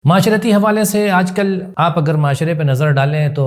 معاشرتی حوالے سے آج کل آپ اگر معاشرے پہ نظر ڈالیں تو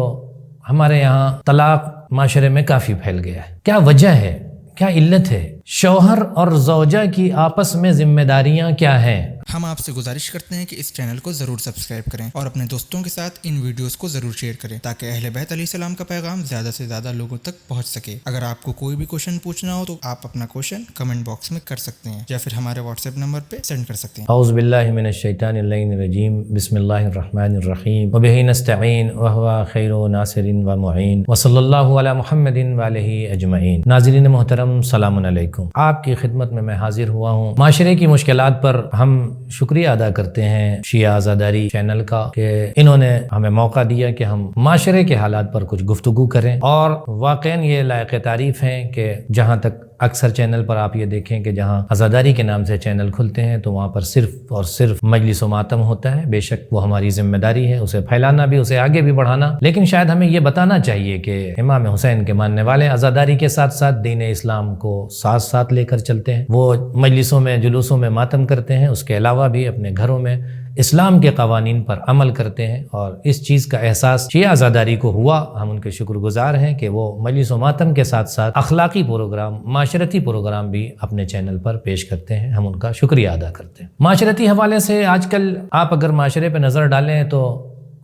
ہمارے یہاں طلاق معاشرے میں کافی پھیل گیا ہے۔ کیا وجہ ہے؟ کیا علت ہے؟ شوہر اور زوجہ کی آپس میں ذمہ داریاں کیا ہیں؟ ہم آپ سے گزارش کرتے ہیں کہ اس چینل کو ضرور سبسکرائب کریں اور اپنے دوستوں کے ساتھ ان ویڈیوز کو ضرور شیئر کریں تاکہ اہل بیت علیہ السلام کا پیغام زیادہ سے زیادہ لوگوں تک پہنچ سکے۔ اگر آپ کو کوئی بھی کوشچن پوچھنا ہو تو آپ اپنا کوشچن کمنٹ باکس میں کر سکتے ہیں یا پھر ہمارے واٹس ایپ نمبر پہ سینڈ کر سکتے ہیں۔ اعوذ باللہ من الشیطان اللعین الرجیم، بسم اللہ الرحمن الرحیم، وبہ نستعین وہو خیر ناصر و معین، وصلی اللہ علی محمد وآلہ اجمعین۔ ناظرین محترم، سلام علیکم۔ آپ کی خدمت میں حاضر ہوا ہوں۔ معاشرے کی مشکلات پر ہم شکریہ ادا کرتے ہیں شیعہ عزاداری چینل کا کہ انہوں نے ہمیں موقع دیا کہ ہم معاشرے کے حالات پر کچھ گفتگو کریں، اور واقعاً یہ لائق تعریف ہیں کہ جہاں تک اکثر چینل پر آپ یہ دیکھیں کہ جہاں عزاداری کے نام سے چینل کھلتے ہیں تو وہاں پر صرف اور صرف مجلس و ماتم ہوتا ہے۔ بے شک وہ ہماری ذمہ داری ہے اسے پھیلانا بھی، اسے آگے بھی بڑھانا، لیکن شاید ہمیں یہ بتانا چاہیے کہ امام حسین کے ماننے والے عزاداری کے ساتھ ساتھ دین اسلام کو ساتھ ساتھ لے کر چلتے ہیں۔ وہ مجلسوں میں جلوسوں میں ماتم کرتے ہیں، اس کے علاوہ بھی اپنے گھروں میں اسلام کے قوانین پر عمل کرتے ہیں، اور اس چیز کا احساس شیعہ عزاداری کو ہوا۔ ہم ان کے شکر گزار ہیں کہ وہ مجلس و ماتم کے ساتھ ساتھ اخلاقی پروگرام، معاشرتی پروگرام بھی اپنے چینل پر پیش کرتے ہیں، ہم ان کا شکریہ ادا کرتے ہیں۔ معاشرتی حوالے سے آج کل آپ اگر معاشرے پہ نظر ڈالیں تو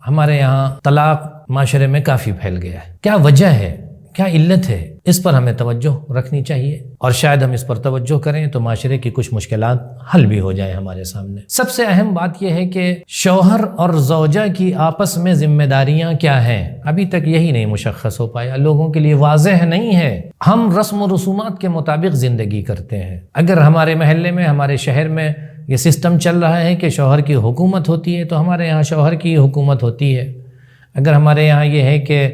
ہمارے یہاں طلاق معاشرے میں کافی پھیل گیا ہے۔ کیا وجہ ہے؟ کیا علت ہے؟ اس پر ہمیں توجہ رکھنی چاہیے، اور شاید ہم اس پر توجہ کریں تو معاشرے کی کچھ مشکلات حل بھی ہو جائیں ہمارے سامنے۔ سب سے اہم بات یہ ہے کہ شوہر اور زوجہ کی آپس میں ذمہ داریاں کیا ہیں؟ ابھی تک یہی نہیں مشخص ہو پایا، لوگوں کے لیے واضح نہیں ہے۔ ہم رسم و رسومات کے مطابق زندگی کرتے ہیں۔ اگر ہمارے محلے میں، ہمارے شہر میں یہ سسٹم چل رہا ہے کہ شوہر کی حکومت ہوتی ہے تو ہمارے یہاں شوہر کی حکومت ہوتی ہے۔ اگر ہمارے یہاں یہ ہے کہ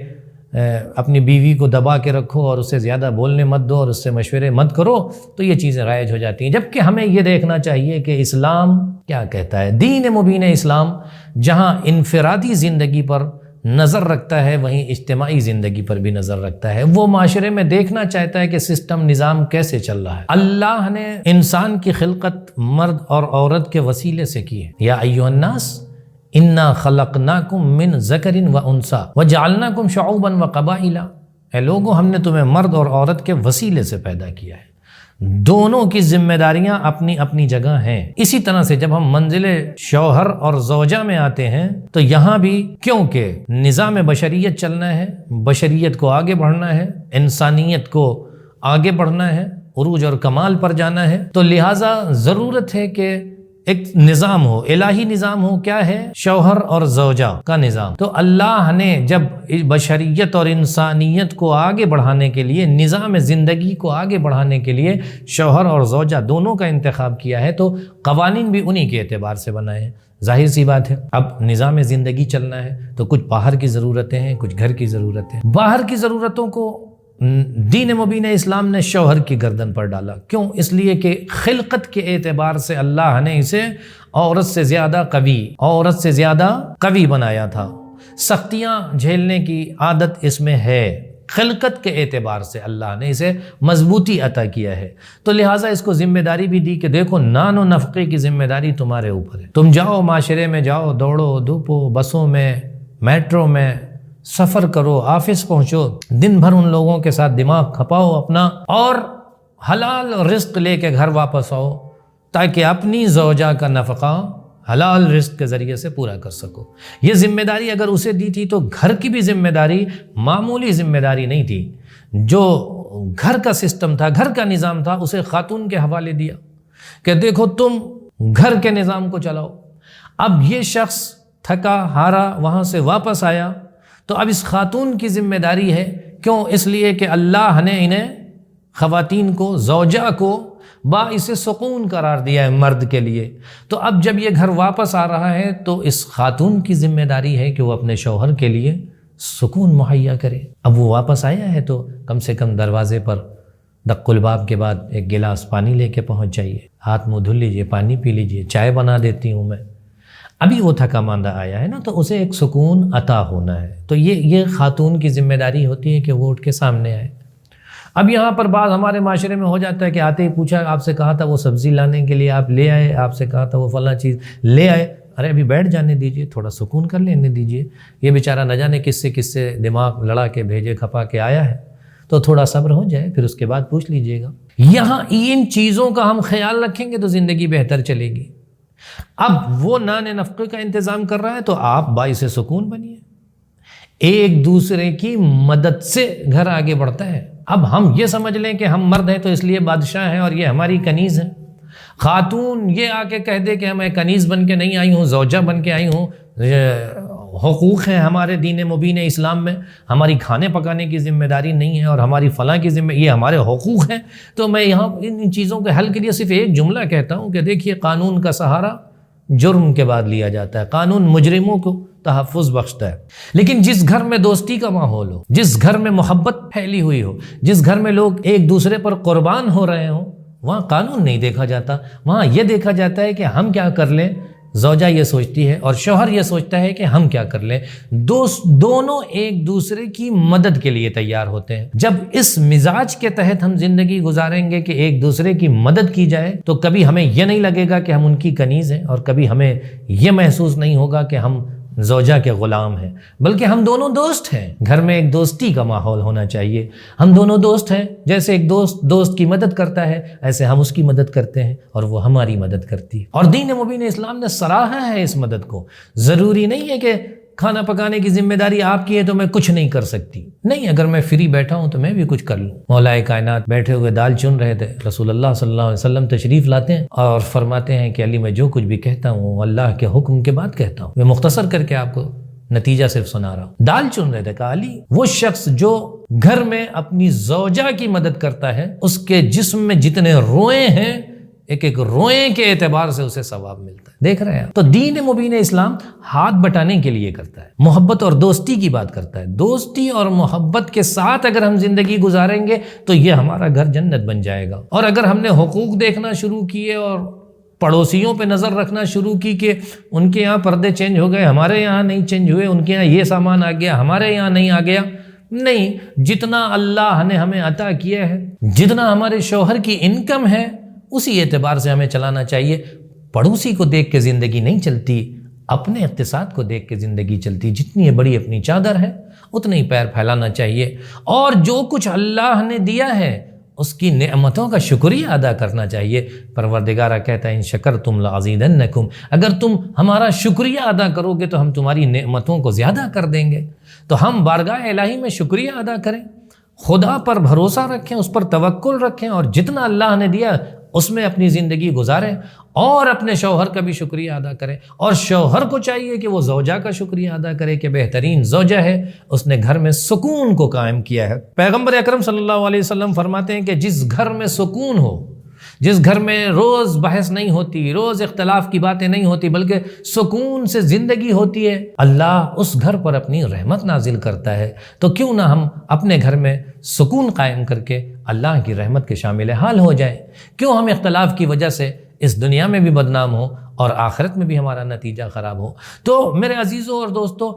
اپنی بیوی کو دبا کے رکھو اور اسے زیادہ بولنے مت دو اور اس سے مشورے مت کرو تو یہ چیزیں رائج ہو جاتی ہیں، جبکہ ہمیں یہ دیکھنا چاہیے کہ اسلام کیا کہتا ہے۔ دین مبین اسلام جہاں انفرادی زندگی پر نظر رکھتا ہے وہیں اجتماعی زندگی پر بھی نظر رکھتا ہے۔ وہ معاشرے میں دیکھنا چاہتا ہے کہ سسٹم، نظام کیسے چل رہا ہے۔ اللہ نے انسان کی خلقت مرد اور عورت کے وسیلے سے کی ہے۔ یا ایھا الناس انا خلقناکم من ذکر و انثی وجعلناکم شعوبا وقبائل، اے لوگوں ہم نے تمہیں مرد اور عورت کے وسیلے سے پیدا کیا ہے۔ دونوں کی ذمہ داریاں اپنی اپنی جگہ ہیں۔ اسی طرح سے جب ہم منزل شوہر اور زوجہ میں آتے ہیں تو یہاں بھی کیونکہ نظام بشریت چلنا ہے، بشریت کو آگے بڑھنا ہے، انسانیت کو آگے بڑھنا ہے، عروج اور کمال پر جانا ہے، تو لہٰذا ضرورت ہے کہ ایک نظام ہو، الہی نظام ہو۔ کیا ہے؟ شوہر اور زوجہ کا نظام۔ تو اللہ نے جب بشریت اور انسانیت کو آگے بڑھانے کے لیے، نظام زندگی کو آگے بڑھانے کے لیے شوہر اور زوجہ دونوں کا انتخاب کیا ہے، تو قوانین بھی انہی کے اعتبار سے بنائے ہیں۔ ظاہر سی بات ہے، اب نظام زندگی چلنا ہے تو کچھ باہر کی ضرورتیں ہیں، کچھ گھر کی ضرورتیں ہیں۔ باہر کی ضرورتوں کو دین مبین اسلام نے شوہر کی گردن پر ڈالا۔ کیوں؟ اس لیے کہ خلقت کے اعتبار سے اللہ نے اسے عورت سے زیادہ قوی بنایا تھا۔ سختیاں جھیلنے کی عادت اس میں ہے، خلقت کے اعتبار سے اللہ نے اسے مضبوطی عطا کیا ہے، تو لہٰذا اس کو ذمہ داری بھی دی کہ دیکھو نان و نفقے کی ذمہ داری تمہارے اوپر ہے۔ تم جاؤ معاشرے میں، جاؤ دوڑو دھوپو، بسوں میں، میٹرو میں سفر کرو، آفس پہنچو، دن بھر ان لوگوں کے ساتھ دماغ کھپاؤ اپنا، اور حلال رزق لے کے گھر واپس آؤ تاکہ اپنی زوجہ کا نفقہ حلال رزق کے ذریعے سے پورا کر سکو۔ یہ ذمہ داری اگر اسے دی تھی تو گھر کی بھی ذمہ داری معمولی ذمہ داری نہیں تھی۔ جو گھر کا سسٹم تھا، گھر کا نظام تھا، اسے خاتون کے حوالے دیا کہ دیکھو تم گھر کے نظام کو چلاؤ۔ اب یہ شخص تھکا ہارا وہاں سے واپس آیا تو اب اس خاتون کی ذمہ داری ہے۔ کیوں؟ اس لیے کہ اللہ نے انہیں خواتین کو، زوجہ کو باعث سکون قرار دیا ہے مرد کے لیے، تو اب جب یہ گھر واپس آ رہا ہے تو اس خاتون کی ذمہ داری ہے کہ وہ اپنے شوہر کے لیے سکون مہیا کرے۔ اب وہ واپس آیا ہے تو کم سے کم دروازے پر دق الباب کے بعد ایک گلاس پانی لے کے پہنچ جائیے، ہاتھ منہ دھل لیجیے، پانی پی لیجیے، چائے بنا دیتی ہوں میں۔ ابھی وہ تھکا ماندہ آیا ہے نا، تو اسے ایک سکون عطا ہونا ہے، تو یہ خاتون کی ذمہ داری ہوتی ہے کہ وہ اٹھ کے سامنے آئے۔ اب یہاں پر بعض ہمارے معاشرے میں ہو جاتا ہے کہ آتے ہی پوچھا، آپ سے کہا تھا وہ سبزی لانے کے لیے، آپ لے آئے، آپ سے کہا تھا وہ فلاں چیز لے آئے۔ ارے ابھی بیٹھ جانے دیجئے، تھوڑا سکون کر لینے دیجئے، یہ بیچارہ نہ جانے کس سے دماغ لڑا کے بھیجے کھپا کے آیا ہے، تو تھوڑا صبر ہو جائے، پھر اس کے بعد پوچھ لیجئے گا۔ یہاں ان چیزوں کا ہم خیال رکھیں گے تو زندگی بہتر چلے گی۔ اب وہ نان نفقے کا انتظام کر رہا ہے تو آپ باعث سکون بنیے، ایک دوسرے کی مدد سے گھر آگے بڑھتا ہے۔ اب ہم یہ سمجھ لیں کہ ہم مرد ہیں تو اس لیے بادشاہ ہیں اور یہ ہماری کنیز ہے۔ خاتون یہ آ کے کہہ دے کہ میں کنیز بن کے نہیں آئی ہوں، زوجہ بن کے آئی ہوں، حقوق ہیں ہمارے دین مبین اسلام میں، ہماری کھانے پکانے کی ذمہ داری نہیں ہے اور ہماری فلاں کی ذمہ، یہ ہمارے حقوق ہیں۔ تو میں یہاں ان چیزوں کے حل کے لیے صرف ایک جملہ کہتا ہوں کہ دیکھیے، قانون کا سہارا جرم کے بعد لیا جاتا ہے، قانون مجرموں کو تحفظ بخشتا ہے، لیکن جس گھر میں دوستی کا ماحول ہو، جس گھر میں محبت پھیلی ہوئی ہو، جس گھر میں لوگ ایک دوسرے پر قربان ہو رہے ہوں، وہاں قانون نہیں دیکھا جاتا، وہاں یہ دیکھا جاتا ہے کہ ہم کیا کر لیں۔ زوجہ یہ سوچتی ہے اور شوہر یہ سوچتا ہے کہ ہم کیا کر لیں۔ دونوں ایک دوسرے کی مدد کے لیے تیار ہوتے ہیں۔ جب اس مزاج کے تحت ہم زندگی گزاریں گے کہ ایک دوسرے کی مدد کی جائے تو کبھی ہمیں یہ نہیں لگے گا کہ ہم ان کی کنیز ہیں، اور کبھی ہمیں یہ محسوس نہیں ہوگا کہ ہم زوجہ کے غلام ہیں، بلکہ ہم دونوں دوست ہیں۔ گھر میں ایک دوستی کا ماحول ہونا چاہیے، ہم دونوں دوست ہیں، جیسے ایک دوست کی مدد کرتا ہے ایسے ہم اس کی مدد کرتے ہیں اور وہ ہماری مدد کرتی ہے۔ اور دین مبین اسلام نے سراہا ہے اس مدد کو۔ ضروری نہیں ہے کہ کھانا پکانے کی ذمہ داری آپ کی ہے تو میں کچھ نہیں کر سکتی، نہیں، اگر میں فری بیٹھا ہوں تو میں بھی کچھ کر لوں۔ مولا کائنات بیٹھے ہوئے دال چن رہے تھے، رسول اللہ صلی اللہ علیہ وسلم تشریف لاتے ہیں اور فرماتے ہیں کہ علی میں جو کچھ بھی کہتا ہوں اللہ کے حکم کے بعد کہتا ہوں۔ میں مختصر کر کے آپ کو نتیجہ صرف سنا رہا ہوں۔ دال چن رہے تھے، کہا علی وہ شخص جو گھر میں اپنی زوجہ کی مدد کرتا ہے، اس کے جسم میں جتنے روئیں ہیں، ایک ایک روئیں کے اعتبار سے اسے ثواب ملتا ہے۔ دیکھ رہے ہیں تو دین مبین اسلام ہاتھ بٹانے کے لیے کرتا ہے، محبت اور دوستی کی بات کرتا ہے۔ دوستی اور محبت کے ساتھ اگر ہم زندگی گزاریں گے تو یہ ہمارا گھر جنت بن جائے گا۔ اور اگر ہم نے حقوق دیکھنا شروع کیے اور پڑوسیوں پہ نظر رکھنا شروع کی کہ ان کے یہاں پردے چینج ہو گئے، ہمارے یہاں نہیں چینج ہوئے، ان کے یہاں یہ سامان آ گیا، ہمارے یہاں نہیں آ گیا، نہیں، جتنا اللہ نے ہمیں عطا کیا ہے، جتنا ہمارے شوہر کی انکم ہے، اسی اعتبار سے ہمیں چلانا چاہیے۔ پڑوسی کو دیکھ کے زندگی نہیں چلتی، اپنے اقتصاد کو دیکھ کے زندگی چلتی۔ جتنی بڑی اپنی چادر ہے اتنا ہی پیر پھیلانا چاہیے، اور جو کچھ اللہ نے دیا ہے اس کی نعمتوں کا شکریہ ادا کرنا چاہیے۔ پروردگارہ کہتا ہے ان شکرتم لازیدنکم، اگر تم ہمارا شکریہ ادا کرو گے تو ہم تمہاری نعمتوں کو زیادہ کر دیں گے۔ تو ہم بارگاہ الہی میں شکریہ ادا کریں، خدا پر بھروسہ رکھیں، اس پر توکل رکھیں، اور جتنا اللہ نے دیا اس میں اپنی زندگی گزاریں، اور اپنے شوہر کا بھی شکریہ ادا کریں۔ اور شوہر کو چاہیے کہ وہ زوجہ کا شکریہ ادا کرے کہ بہترین زوجہ ہے، اس نے گھر میں سکون کو قائم کیا ہے۔ پیغمبر اکرم صلی اللہ علیہ وسلم فرماتے ہیں کہ جس گھر میں سکون ہو، جس گھر میں روز بحث نہیں ہوتی، روز اختلاف کی باتیں نہیں ہوتی، بلکہ سکون سے زندگی ہوتی ہے، اللہ اس گھر پر اپنی رحمت نازل کرتا ہے۔ تو کیوں نہ ہم اپنے گھر میں سکون قائم کر کے اللہ کی رحمت کے شامل حال ہو جائیں؟ کیوں ہم اختلاف کی وجہ سے اس دنیا میں بھی بدنام ہو اور آخرت میں بھی ہمارا نتیجہ خراب ہو؟ تو میرے عزیزوں اور دوستوں،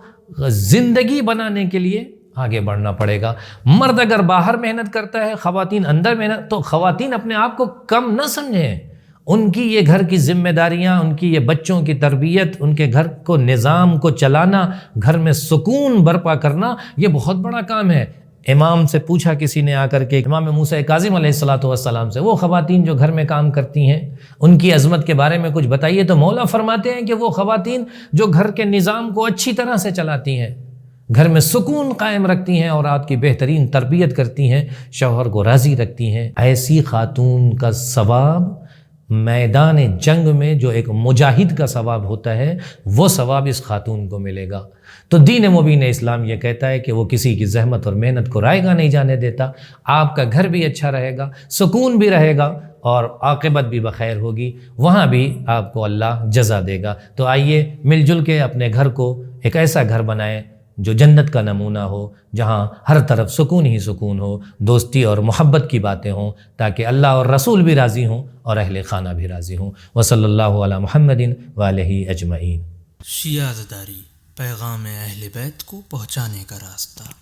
زندگی بنانے کے لیے آگے بڑھنا پڑے گا۔ مرد اگر باہر محنت کرتا ہے، خواتین اندر محنت، تو خواتین اپنے آپ کو کم نہ سمجھیں۔ ان کی یہ گھر کی ذمہ داریاں، ان کی یہ بچوں کی تربیت، ان کے گھر کو نظام کو چلانا، گھر میں سکون برپا کرنا، یہ بہت بڑا کام ہے۔ امام سے پوچھا کسی نے آ کر کے، امام موسیٰ کاظم علیہ السلام سے، وہ خواتین جو گھر میں کام کرتی ہیں ان کی عظمت کے بارے میں کچھ بتائیے، تو مولا فرماتے ہیں کہ وہ خواتین جو گھر کے نظام کو اچھی طرح سے چلاتی ہیں، گھر میں سکون قائم رکھتی ہیں، اولاد کی بہترین تربیت کرتی ہیں، شوہر کو راضی رکھتی ہیں، ایسی خاتون کا ثواب میدان جنگ میں جو ایک مجاہد کا ثواب ہوتا ہے، وہ ثواب اس خاتون کو ملے گا۔ تو دین مبین اسلام یہ کہتا ہے کہ وہ کسی کی زحمت اور محنت کو رائیگاں نہیں جانے دیتا۔ آپ کا گھر بھی اچھا رہے گا، سکون بھی رہے گا، اور عاقبت بھی بخیر ہوگی، وہاں بھی آپ کو اللہ جزا دے گا۔ تو آئیے مل جل کے اپنے گھر کو ایک ایسا گھر بنائیں جو جنت کا نمونہ ہو، جہاں ہر طرف سکون ہی سکون ہو، دوستی اور محبت کی باتیں ہوں، تاکہ اللہ اور رسول بھی راضی ہوں اور اہل خانہ بھی راضی ہوں۔ وصلی اللہ علی محمد وآلہ اجمعین۔ شیعہ زداری، پیغام اہل بیت کو پہنچانے کا راستہ۔